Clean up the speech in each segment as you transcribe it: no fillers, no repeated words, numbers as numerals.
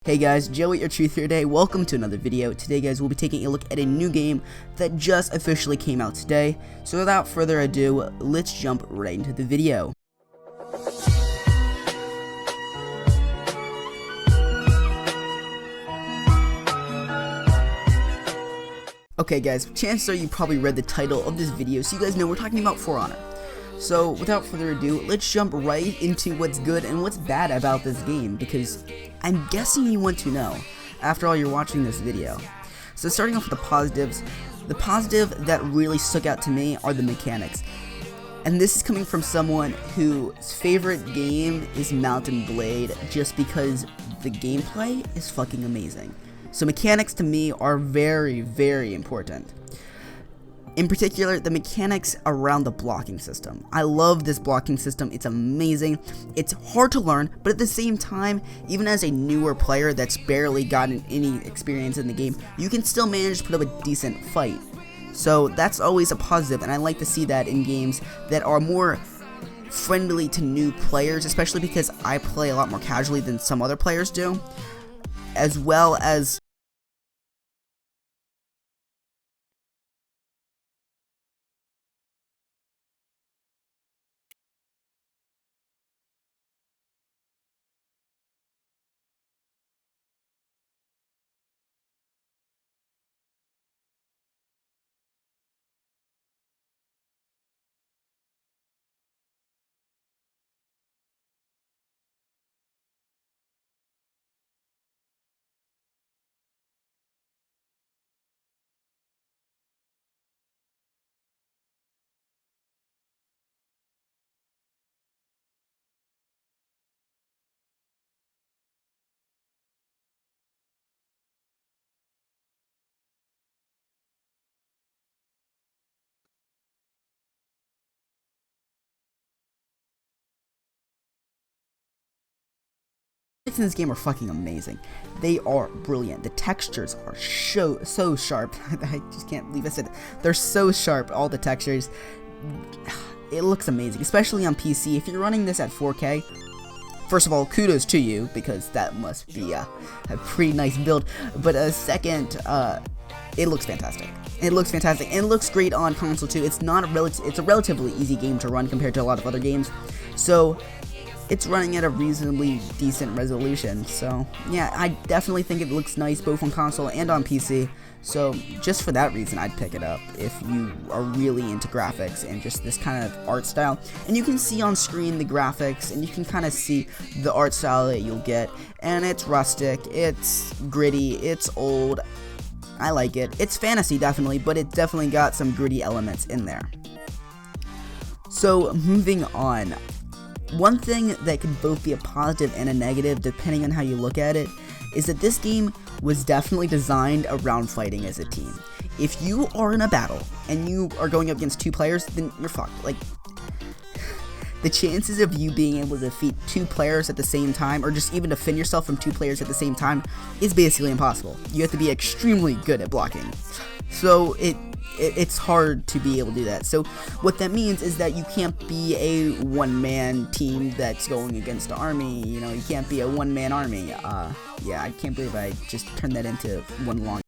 Hey guys, Joey, your truth here today. Welcome to another video. Today guys, we'll be taking a look at a new game that just officially came out today. So without further ado, let's jump right into the video. Okay guys, chances are you probably read the title of this video, so you guys know we're talking about For Honor. So without further ado, let's jump right into what's good and what's bad about this game, because I'm guessing you want to know after all you're watching this video. So starting off with the positives, the positive that really stuck out to me are the mechanics. And this is coming from someone whose favorite game is Mount & Blade, just because the gameplay is fucking amazing. So mechanics to me are very, very important. In particular, the mechanics around the blocking system. I love this blocking system. It's amazing. It's hard to learn, but at the same time, even as a newer player that's barely gotten any experience in the game, you can still manage to put up a decent fight. So that's always a positive, and I like to see that in games that are more friendly to new players, especially because I play a lot more casually than some other players do, as well as in this game are fucking amazing. They are brilliant. The textures are so sharp. I just can't believe I said it. They're so sharp, all the textures. It looks amazing, especially on PC. If you're running this at 4K, first of all, kudos to you, because that must be a pretty nice build. But second, it looks fantastic. It looks fantastic, and it looks great on console too. It's a relatively easy game to run compared to a lot of other games. So it's running at a reasonably decent resolution. So yeah, I definitely think it looks nice both on console and on PC. So just for that reason, I'd pick it up if you are really into graphics and just this kind of art style. And you can see on screen the graphics, and you can kind of see the art style that you'll get. And it's rustic, it's gritty, it's old. I like it. It's fantasy definitely, but it definitely got some gritty elements in there. So moving on. One thing that could both be a positive and a negative, depending on how you look at it, is that this game was definitely designed around fighting as a team. If you are in a battle and you are going up against two players, then you're fucked. Like, the chances of you being able to defeat two players at the same time, or just even defend yourself from two players at the same time, is basically impossible. You have to be extremely good at blocking. So it's hard to be able to do that. So what that means is that you can't be a one-man team that's going against the army. You know, you can't be a one-man army. Yeah, I can't believe I just turned that into one long.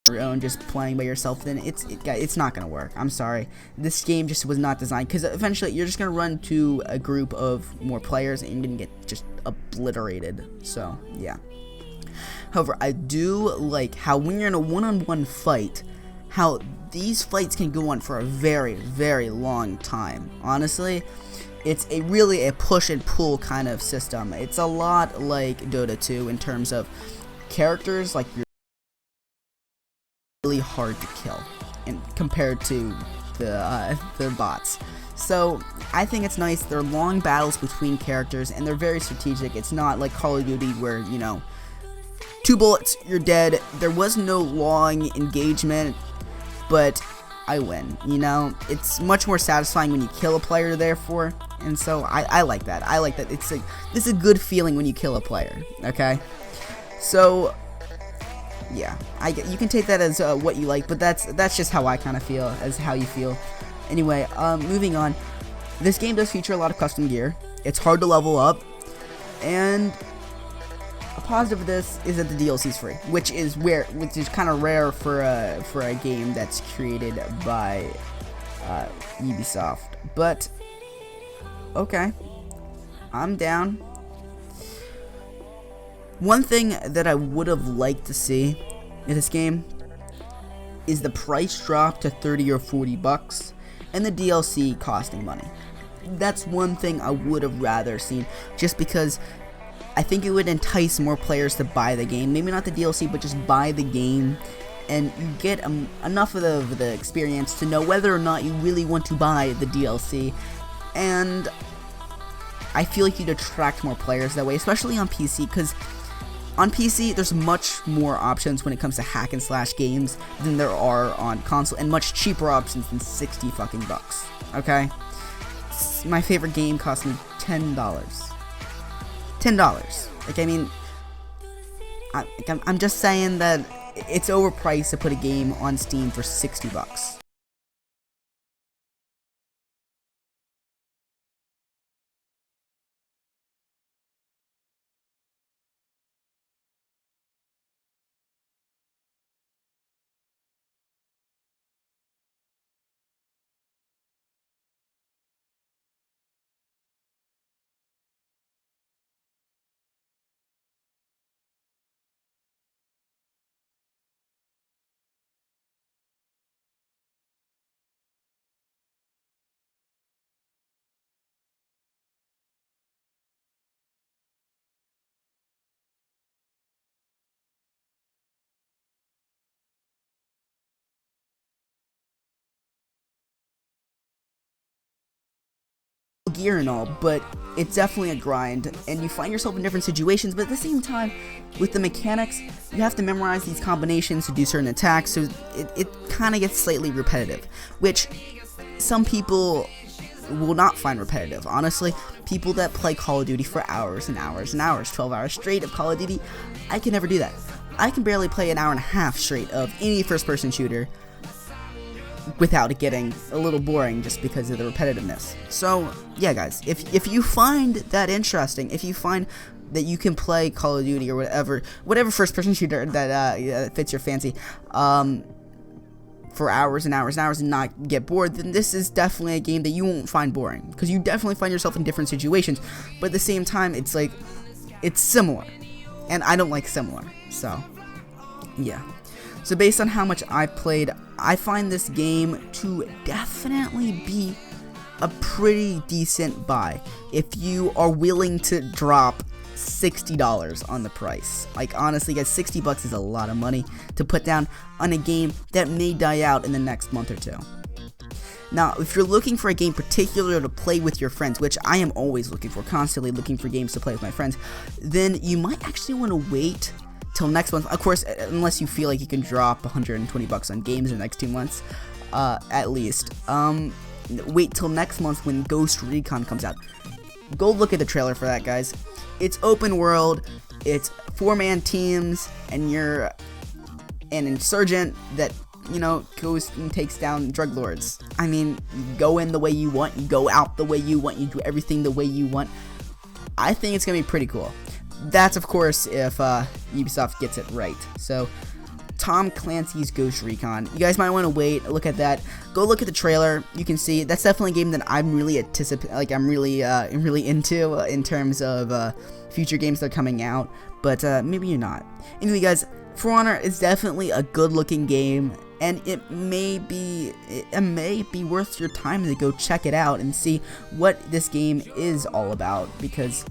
Your own, just playing by yourself, then it's not gonna work. I'm sorry, this game just was not designed, because eventually you're just gonna run to a group of more players and you're gonna get just obliterated. So yeah. However, I do like how when you're in a one-on-one fight, how these fights can go on for a very, very long time. Honestly, it's really a push and pull kind of system. It's a lot like Dota 2 in terms of characters, like your really hard to kill, and compared to the bots. So I think it's nice. They're long battles between characters, and they're very strategic. It's not like Call of Duty where, you know, 2 bullets, you're dead. There was no long engagement, but I win. You know, it's much more satisfying when you kill a player, therefore, and so I like that. I like that. This is a good feeling when you kill a player. Okay, so yeah, you can take that as what you like, but that's just how I kind of feel, as how you feel. Anyway, moving on. This game does feature a lot of custom gear. It's hard to level up, and a positive of this is that the DLC is free, which is kind of rare for a game that's created by Ubisoft. But okay, I'm down. One thing that I would have liked to see in this game is the price drop to $30 or $40, and the DLC costing money. That's one thing I would have rather seen, just because I think it would entice more players to buy the game. Maybe not the DLC, but just buy the game, and you get enough of the experience to know whether or not you really want to buy the DLC. And I feel like you'd attract more players that way, especially on PC, because on PC there's much more options when it comes to hack and slash games than there are on console, and much cheaper options than 60 fucking bucks. Okay, my favorite game cost me $10. Like, I mean, I'm just saying that it's overpriced to put a game on Steam for 60 bucks. Gear and all, but it's definitely a grind, and you find yourself in different situations. But at the same time, with the mechanics, you have to memorize these combinations to do certain attacks, so it kind of gets slightly repetitive, which some people will not find repetitive. Honestly, people that play Call of Duty for hours and hours and hours, 12 hours straight of Call of Duty, I can never do that. I can barely play an hour and a half straight of any first-person shooter without it getting a little boring, just because of the repetitiveness. So yeah, guys, if you find that interesting, if you find that you can play Call of Duty or whatever first-person shooter that fits your fancy, for hours and hours and hours and not get bored, then this is definitely a game that you won't find boring, because you definitely find yourself in different situations. But at the same time, it's like, it's similar, and I don't like similar. So yeah. So based on how much I played, I find this game to definitely be a pretty decent buy if you are willing to drop $60 on the price. Like, honestly, guys, 60 bucks is a lot of money to put down on a game that may die out in the next month or two. Now, if you're looking for a game particular to play with your friends, which I am always looking for, constantly looking for games to play with my friends, then you might actually want to wait till next month. Of course, unless you feel like you can drop 120 bucks on games in the next 2 months, at least. Wait till next month when Ghost Recon comes out. Go look at the trailer for that, guys. It's open world, it's 4-man teams, and you're an insurgent that, you know, goes and takes down drug lords. I mean, you go in the way you want, you go out the way you want, you do everything the way you want. I think it's gonna be pretty cool. That's, of course, if Ubisoft gets it right. So, Tom Clancy's Ghost Recon. You guys might want to wait, look at that. Go look at the trailer. You can see that's definitely a game that I'm really I'm really into in terms of future games that are coming out. But maybe you're not. Anyway, guys, For Honor is definitely a good-looking game, and it may be worth your time to go check it out and see what this game is all about, because